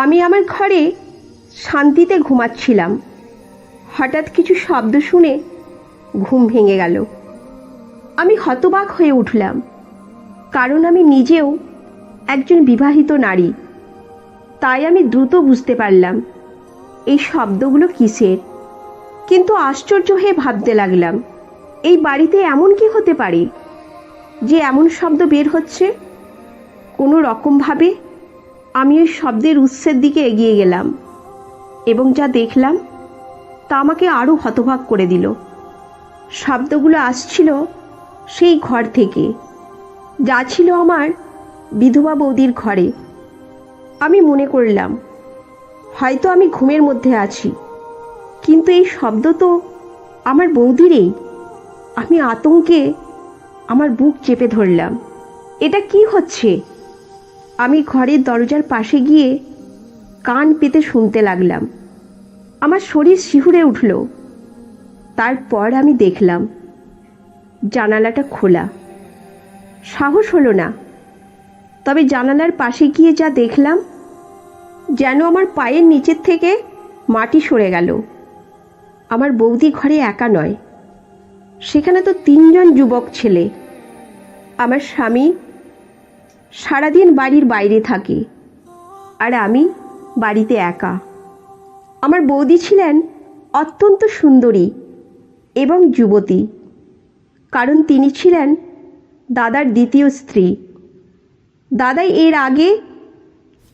আমি আমার ঘরে শান্তিতে ঘুমাচ্ছিলাম। হঠাৎ কিছু শব্দ শুনে ঘুম ভেঙে গেল। আমি হতবাক হয়ে উঠলাম, কারণ আমি নিজেও একজন বিবাহিত নারী। তাই আমি দ্রুত বুঝতে পারলাম এই শব্দগুলো কিসের। কিন্তু আশ্চর্য হয়ে ভাবতে লাগলাম, এই বাড়িতে এমন কি হতে পারে যে এমন শব্দ বের হচ্ছে। কোনো রকমভাবে আমি ওই শব্দের উৎসের দিকে এগিয়ে গেলাম এবং যা দেখলাম তা আমাকে আরও হতবাক করে দিল। শব্দগুলো আসছিল সেই ঘর থেকে, যা ছিল আমার বিধবা বৌদির ঘরে। আমি মনে করলাম হয়তো আমি ঘুমের মধ্যে আছি, কিন্তু এই শব্দ তো আমার বৌদিরই। আমি আতঙ্কে আমার বুক চেপে ধরলাম। এটা কি হচ্ছে? আমি ঘরের দরজার পাশে গিয়ে কান পেতে শুনতে লাগলাম। আমার শরীর শিহুরে উঠল। তারপর আমি দেখলাম জানালাটা খোলা। সাহস হলো না, তবে জানালার পাশে গিয়ে যা দেখলাম, যেন আমার পায়ের নিচের থেকে মাটি সরে গেল। আমার বৌদি ঘরে একা নয়, সেখানে তো 3 জন যুবক ছেলে। আমার স্বামী সারাদিন বাড়ির বাইরে থাকে, আর আমি বাড়িতে একা। আমার বৌদি ছিলেন অত্যন্ত সুন্দরী এবং যুবতী, কারণ তিনি ছিলেন দাদার দ্বিতীয় স্ত্রী। দাদা এর আগে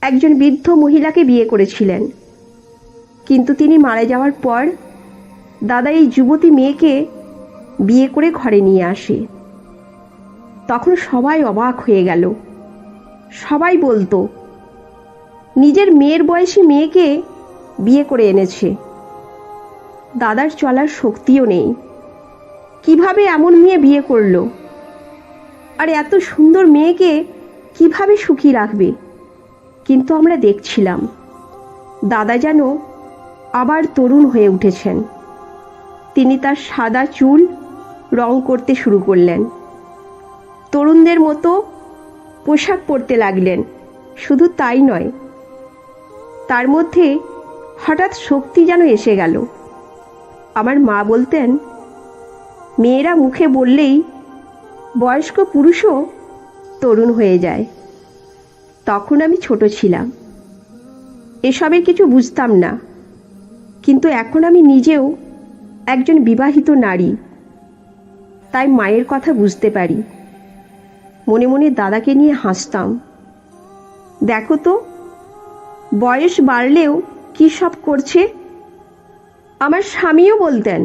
একজন বৃদ্ধ মহিলাকে বিয়ে করেছিলেন, কিন্তু তিনি মারা যাওয়ার পর দাদা এই যুবতী মেয়েকে বিয়ে করে ঘরে নিয়ে আসে। তখন সবাই অবাক হয়ে গেল। সবাই বলতো নিজের মেয়ের বয়সী মেয়েকে বিয়ে করে এনেছে। দাদার চলার শক্তিও নেই, কিভাবে এমন মেয়ে বিয়ে করলো, আর এত সুন্দর মেয়েকে কিভাবে সুখী রাখবে। কিন্তু আমরা দেখছিলাম দাদা যেন আবার তরুণ হয়ে উঠেছেন। তিনি তার সাদা চুল রং করতে শুরু করলেন, তরুণদের মতো পোশাক পরতে লাগলেন। শুধু তাই নয়, তার মধ্যে হঠাৎ শক্তি যেন এসে গেল। আমার মা বলতেন, মেয়েরা মুখে বললেই বয়স্ক পুরুষও তরুণ হয়ে যায়। তখন আমি ছোট ছিলাম, এসবের কিছু বুঝতাম না, কিন্তু এখন আমি নিজেও একজন বিবাহিত নারী, তাই মায়ের কথা বুঝতে পারি। মনে মনে দাদাকে নিয়ে হাসতাম। দেখো তো, বয়স বাড়লেও কি সব করছে। আমার স্বামীও বলতেন,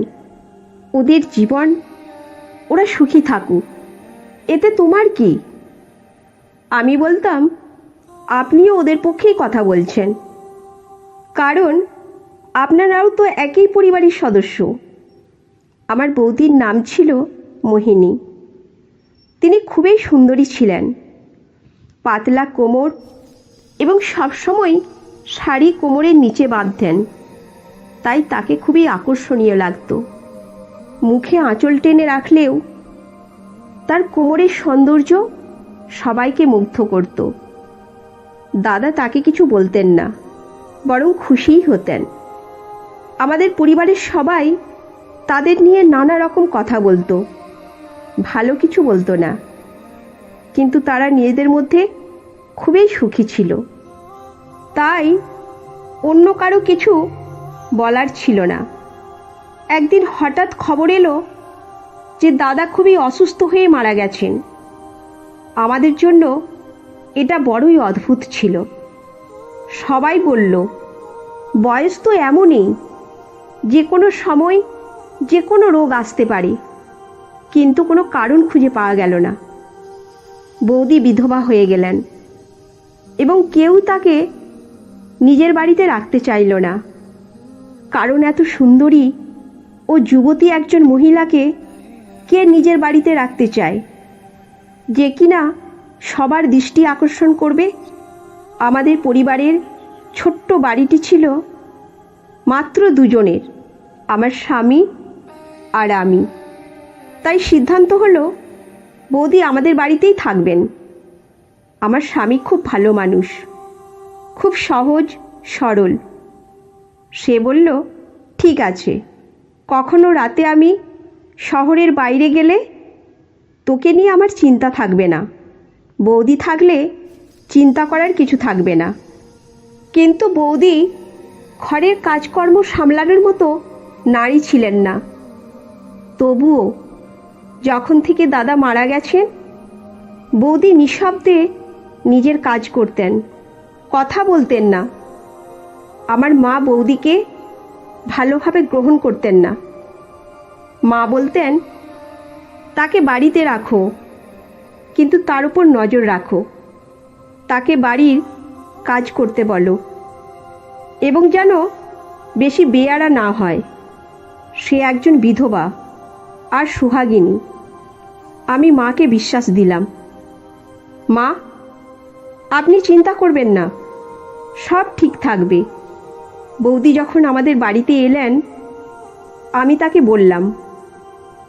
ওদের জীবন, ওরা সুখী থাকুক, এতে তোমার কি। আমি বলতাম, আপনিও ওদের পক্ষেই কথা বলছেন, কারণ আপনারাও তো একই পরিবারের সদস্য। আমার বৌদির নাম ছিল মোহিনী। তিনি খুবই সুন্দরী ছিলেন, পাতলা কোমর এবং সবসময় শাড়ি কোমরের নিচে বাঁধতেন, তাই তাকে খুবই আকর্ষণীয় লাগত। মুখে আঁচল টেনে রাখলেও তার কোমরের সৌন্দর্য সবাইকে মুগ্ধ করত। দাদা তাকে কিছু বলতেন না, বরং খুশিই হতেন। আমাদের পরিবারের সবাই তাদের নিয়ে নানা রকম কথা বলতো, ভালো কিছু বলতো না, কিন্তু তারা নিজেদের মধ্যে খুবই সুখী ছিল। তাই অন্য কারো কিছু বলার ছিল না। একদিন হঠাৎ খবর এলো যে দাদা খুবই অসুস্থ হয়ে মারা গেছেন। আমাদের জন্য এটা বড়ই অদ্ভুত ছিল। সবাই বলল, বয়স তো এমনই, যে কোনো সময় যে কোনো রোগ আসতে পারে, কিন্তু কোনো কারণ খুঁজে পাওয়া গেল না। বৌদি বিধবা হয়ে গেলেন এবং কেউ তাকে নিজের বাড়িতে রাখতে চাইল না, কারণ এত সুন্দরী ও যুবতী একজন মহিলাকে কে নিজের বাড়িতে রাখতে চায়, যে কিনা সবার দৃষ্টি আকর্ষণ করবে। আমাদের পরিবারের ছোট্ট বাড়িটি ছিল মাত্র 2 জনের, আমার স্বামী আর আমি। তাই সিদ্ধান্ত হলো বৌদি আমাদের বাড়িতেই থাকবেন। আমার স্বামী খুব ভালো মানুষ, খুব সহজ সরল। সে বলল, ঠিক আছে, কখনো রাতে আমি শহরের বাইরে গেলে তোকে নিয়ে আমার চিন্তা থাকবে না। বৌদি থাকলে চিন্তা করার কিছু থাকবে না। কিন্তু বৌদি ঘরের কাজকর্ম সামলানোর মতো নারী ছিলেন না। তবুও যখন থেকে দাদা মারা গেছেন, বৌদি নিঃশব্দে নিজের কাজ করতেন, কথা বলতেন না। আমার মা বৌদিকে ভালোভাবে গ্রহণ করতেন না। মা বলতেন, তাকে বাড়িতে রাখো, কিন্তু তার উপর নজর রাখো। তাকে বাড়ির কাজ করতে বলো, এবং যেন বেশি বেয়ারা না হয়। সে একজন বিধবা আর সুহাগিনী। আমি মাকে বিশ্বাস দিলাম, মা, আপনি চিন্তা করবেন না, সব ঠিক থাকবে। বৌদি যখন আমাদের বাড়িতে এলেন, আমি তাকে বললাম,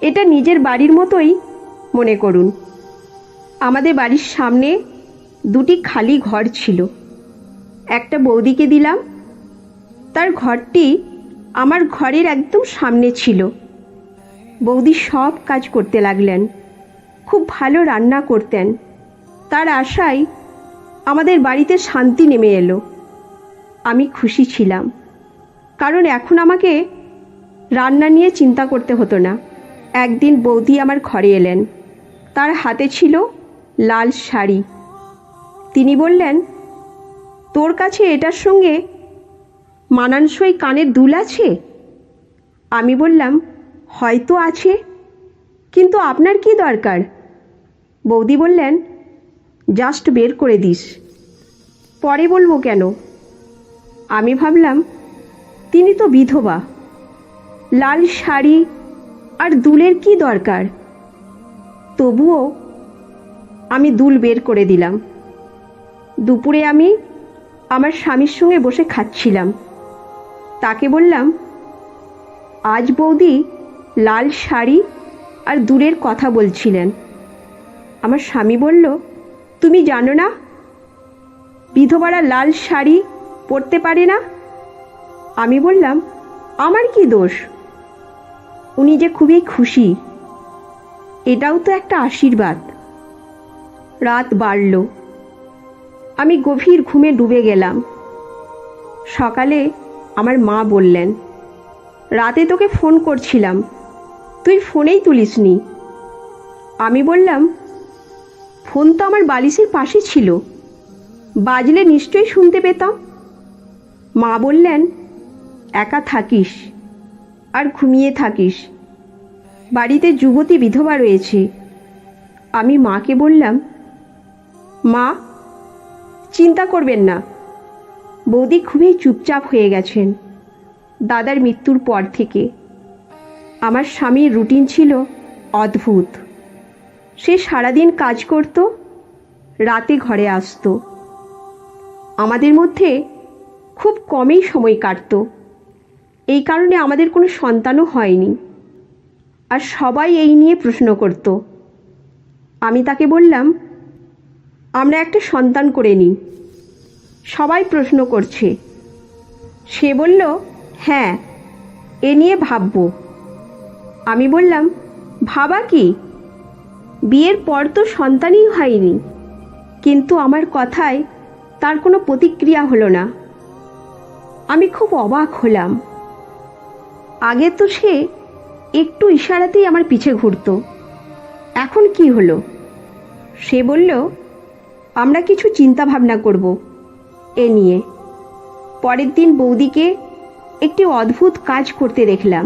এটা নিজের বাড়ির মতোই মনে করুন। আমাদের বাড়ির সামনে দুটি খালি ঘর ছিল। একটা বৌদিকে দিলাম, তার ঘরটি আমার ঘরের একদম সামনে ছিল। বৌদি সব কাজ করতে লাগলেন, খুব ভালো রান্না করতেন। তার আশায় আমাদের বাড়িতে শান্তি নেমে এলো। আমি খুশি ছিলাম, কারণ এখন আমাকে রান্না নিয়ে চিন্তা করতে হতো না। একদিন বৌদি আমার ঘরে এলেন, তার হাতে ছিল লাল শাড়ি। তিনি বললেন, তোর কাছে এটার সঙ্গে মানানসই কানের দুল আছে? আমি বললাম, হয়তো আছে, কিন্তু আপনার কি দরকার? বৌদি বললেন, জাস্ট বের করে দিস, পরে বলবো কেন? আমি ভাবলাম, তিনি তো বিধবা, লাল শাড়ি আর দুলের কি দরকার? তবুও আমি দুল বের করে দিলাম। দুপুরে আমি আমার স্বামীর সঙ্গে বসে খাচ্ছিলাম। তাকে বললাম, আজ বৌদি লাল শাড়ি আর দুলের কথা বলছিলেন। আমার স্বামী বলল, তুমি জানো না বিধবারা লাল শাড়ি পরতে পারে না? আমি বললাম, আমার কি দোষ? উনি যে খুবই খুশি, এটাও তো একটা আশীর্বাদ। রাত বাড়ল, আমি গভীর ঘুমে ডুবে গেলাম। সকালে আমার মা বললেন, রাতে তোকে ফোন করছিলাম, তুই ফোনেই তুলিসনি। আমি বললাম, ফোন তো আমার বালিশের পাশে ছিল, বাজলে নিশ্চয়ই শুনতে পেতাম। মা বললেন, একা থাকিস আর ঘুমিয়ে থাকিস, বাড়িতে যুবতী বিধবা রয়েছে। আমি মাকে বললাম, মা, চিন্তা করবেন না, বৌদি খুবই চুপচাপ হয়ে গেছেন দাদার মৃত্যুর পর থেকে। আমার স্বামীর রুটিন ছিল অদ্ভুত। সে সারাদিন কাজ করত, রাতে ঘরে আসতো। আমাদের মধ্যে খুব কমই সময় কাটত। এই কারণে আমাদের কোনো সন্তানও হয়নি, আর সবাই এই নিয়ে প্রশ্ন করত। আমি তাকে বললাম, আমরা একটা সন্তান করে নিই, সবাই প্রশ্ন করছে। সে বলল, হ্যাঁ, এ নিয়ে ভাববো। আমি বললাম, ভাবা কি? বিয়ের পর তো সন্তানই হয়নি। কিন্তু আমার কথায় তার কোনো প্রতিক্রিয়া হলো না। আমি খুব অবাক হলাম। আগে তো সে একটু ইশারাতেই আমার পিছে ঘুরত, এখন কি হলো? সে বলল, আমরা কিছু চিন্তা ভাবনা করব এ নিয়ে। পরের দিন বৌদিকে একটি অদ্ভুত কাজ করতে দেখলাম।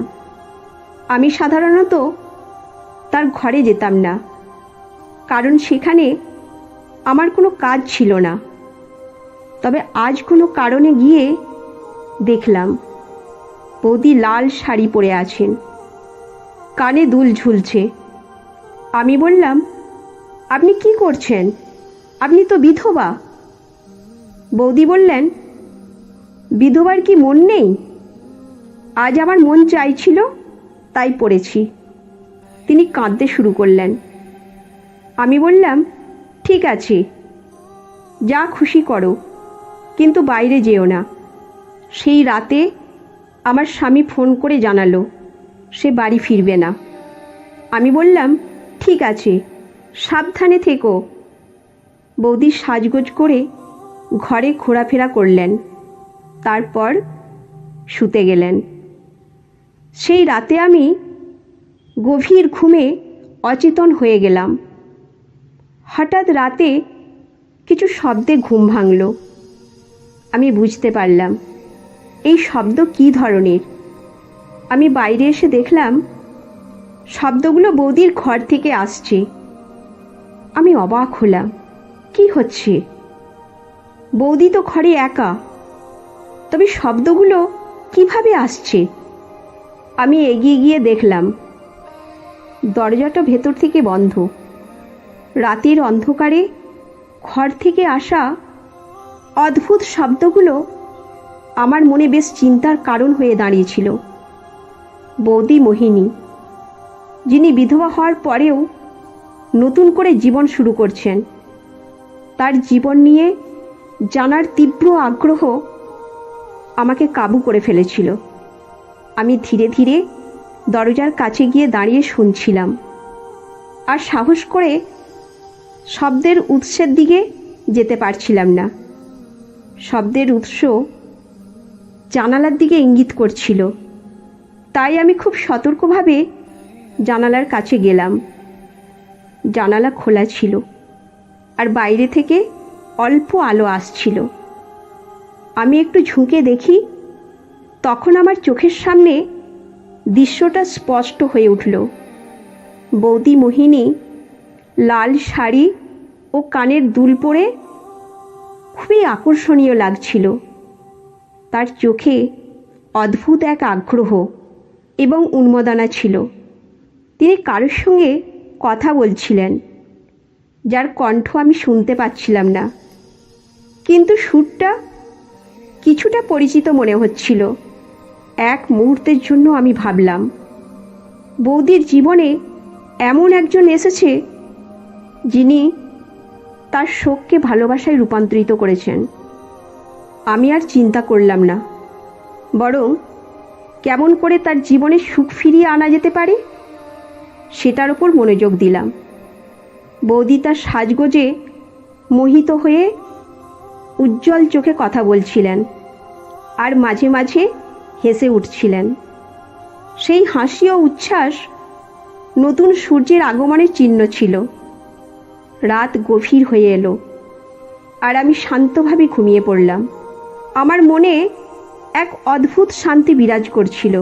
আমি সাধারণত তার ঘরে যেতাম না, কারণ সেখানে আমার কোনো কাজ ছিল না। তবে আজ কোনো কারণে গিয়ে দেখলাম বৌদি লাল শাড়ি পরে আছেন, কানে দুল ঝুলছে। আমি বললাম, আপনি কি করছেন? আপনি তো বিধবা। বৌদি বললেন, বিধবার কি মন নেই? আজ আমার মন চাইছিল, তাই পড়েছি। তিনি কাঁদতে শুরু করলেন। আমি বললাম, ঠিক আছে, যা খুশি করো, কিন্তু বাইরে যেও না। সেই রাতে আমার স্বামী ফোন করে জানালো সে বাড়ি ফিরবে না। আমি বললাম, ঠিক আছে, সাবধানে থেকো। বৌদি সাজগোজ করে ঘরে ঘোরাফেরা করলেন, তারপর শুতে গেলেন। সেই রাতে আমি গভীর ঘুমে অচেতন হয়ে গেলাম। হঠাৎ রাতে কিছু শব্দে ঘুম ভাঙল। আমি বুঝতে পারলাম এই শব্দ কী ধরনের। আমি বাইরে এসে দেখলাম শব্দগুলো বৌদির ঘর থেকে আসছে। আমি অবাক হলাম, কি হচ্ছে? বৌদি তো ঘরে একা, তবে শব্দগুলো কিভাবে আসছে? আমি এগিয়ে গিয়ে দেখলাম দরজাটা ভেতর থেকে বন্ধ। রাতের অন্ধকারে ঘর থেকে আসা অদ্ভুত শব্দগুলো আমার মনে বেশ চিন্তার কারণ হয়ে দাঁড়িয়েছিল। বৌদি মোহিনী, যিনি বিধবা হওয়ার পরেও নতুন করে জীবন শুরু করছেন, তার জীবন নিয়ে জানার তীব্র আগ্রহ আমাকে কাবু করে ফেলেছিল। আমি ধীরে ধীরে দরজার কাছে গিয়ে দাঁড়িয়ে শুনছিলাম, আর সাহস করে শব্দের উৎসের দিকে যেতে পারছিলাম না। শব্দের উৎস জানালার দিকে ইঙ্গিত করছিল, তাই আমি খুব সতর্কভাবে জানালার কাছে গেলাম। জানালা খোলা ছিল, আর বাইরে থেকে অল্প আলো আসছিল। আমি একটু ঝুঁকে দেখি, তখন আমার চোখের সামনে দৃশ্যটা স্পষ্ট হয়ে উঠল। বৌদি মোহিনী লাল শাড়ি ও কানের দুল পরে খুবই আকর্ষণীয় লাগছিল। তার চোখে অদ্ভুত এক আগ্রহ এবং উন্মাদনা ছিল। তিনি কারোর সঙ্গে কথা বলছিলেন, যার কণ্ঠ আমি শুনতে পাচ্ছিলাম না, কিন্তু সুরটা কিছুটা পরিচিত মনে হচ্ছিল। এক মুহূর্তের জন্য আমি ভাবলাম, বৌদির জীবনে এমন একজন এসেছে যিনি তার শোককে ভালোবাসায় রূপান্তরিত করেছেন। আমি আর চিন্তা করলাম না, বরং কেমন করে তার জীবনে সুখ ফিরিয়ে আনা যেতে পারে সেটার ওপর মনোযোগ দিলাম। বৌদি তার সাজগোজে মোহিত হয়ে উজ্জ্বল চোখে কথা বলছিলেন, আর মাঝে মাঝে হেসে উঠছিলেন। সেই হাসি ও উচ্ছ্বাস নতুন সূর্যের আগমনের চিহ্ন ছিল। রাত গভীর হয়ে এলো, আর আমি শান্তভাবে ঘুমিয়ে পড়লাম। আমার মনে এক অদ্ভুত শান্তি বিরাজ করছিল।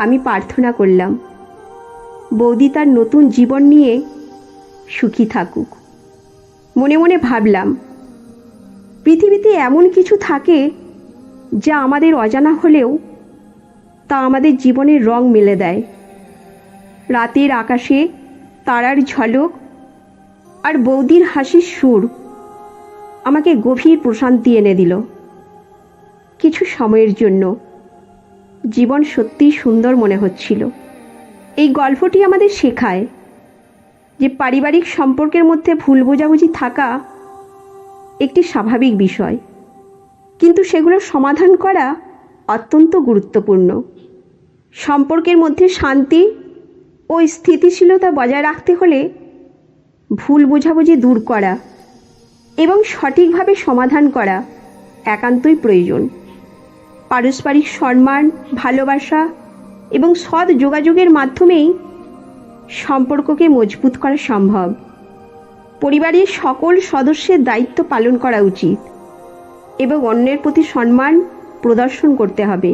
আমি প্রার্থনা করলাম, বৌদি তার নতুন জীবন নিয়ে সুখী থাকুক। মনে মনে ভাবলাম, পৃথিবীতে এমন কিছু থাকে যা আমাদের অজানা হলেও তা আমাদের জীবনের রং মেলে দেয়। রাতের আকাশে তারার ঝলক আর বৌদির হাসির সুর আমাকে গভীর প্রশান্তি এনে দিল। কিছু সময়ের জন্য জীবন সত্যিই সুন্দর মনে হচ্ছিল। এই গল্পটি আমাদের শেখায় যে পারিবারিক সম্পর্কের মধ্যে ভুল বোঝাবুঝি থাকা একটি স্বাভাবিক বিষয়, কিন্তু সেগুলো সমাধান করা অত্যন্ত গুরুত্বপূর্ণ। সম্পর্কের মধ্যে শান্তি ও স্থিতিশীলতা বজায় রাখতে হলে ভুল বোঝাবুঝি দূর করা এবং সঠিকভাবে সমাধান করা একান্তই প্রয়োজন। পারস্পরিক সম্মান, ভালোবাসা এবং সৎ যোগাযোগের মাধ্যমেই সম্পর্ককে মজবুত করা সম্ভব। পরিবারের সকল সদস্যের দায়িত্ব পালন করা উচিত এবং অন্যের প্রতি সম্মান প্রদর্শন করতে হবে।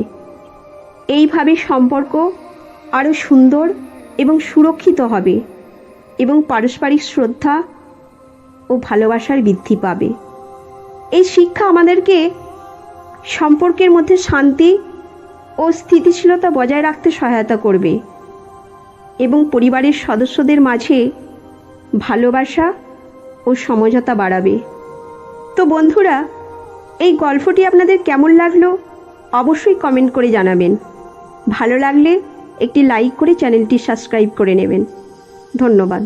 এইভাবে সম্পর্ক আরও সুন্দর এবং সুরক্ষিত হবে এবং পারস্পরিক শ্রদ্ধা ও ভালোবাসার বৃদ্ধি পাবে। এই শিক্ষা আমাদেরকে সম্পর্কের মধ্যে শান্তি ও স্থিতিশীলতা বজায় রাখতে সহায়তা করবে এবং পরিবারের সদস্যদের মাঝে ভালোবাসা ও সমঝোতা বাড়াবে। তো বন্ধুরা, এই গল্পটি আপনাদের কেমন লাগলো অবশ্যই কমেন্ট করে জানাবেন। ভালো লাগলে একটি লাইক করে চ্যানেলটি সাবস্ক্রাইব করে নেবেন। ধন্যবাদ।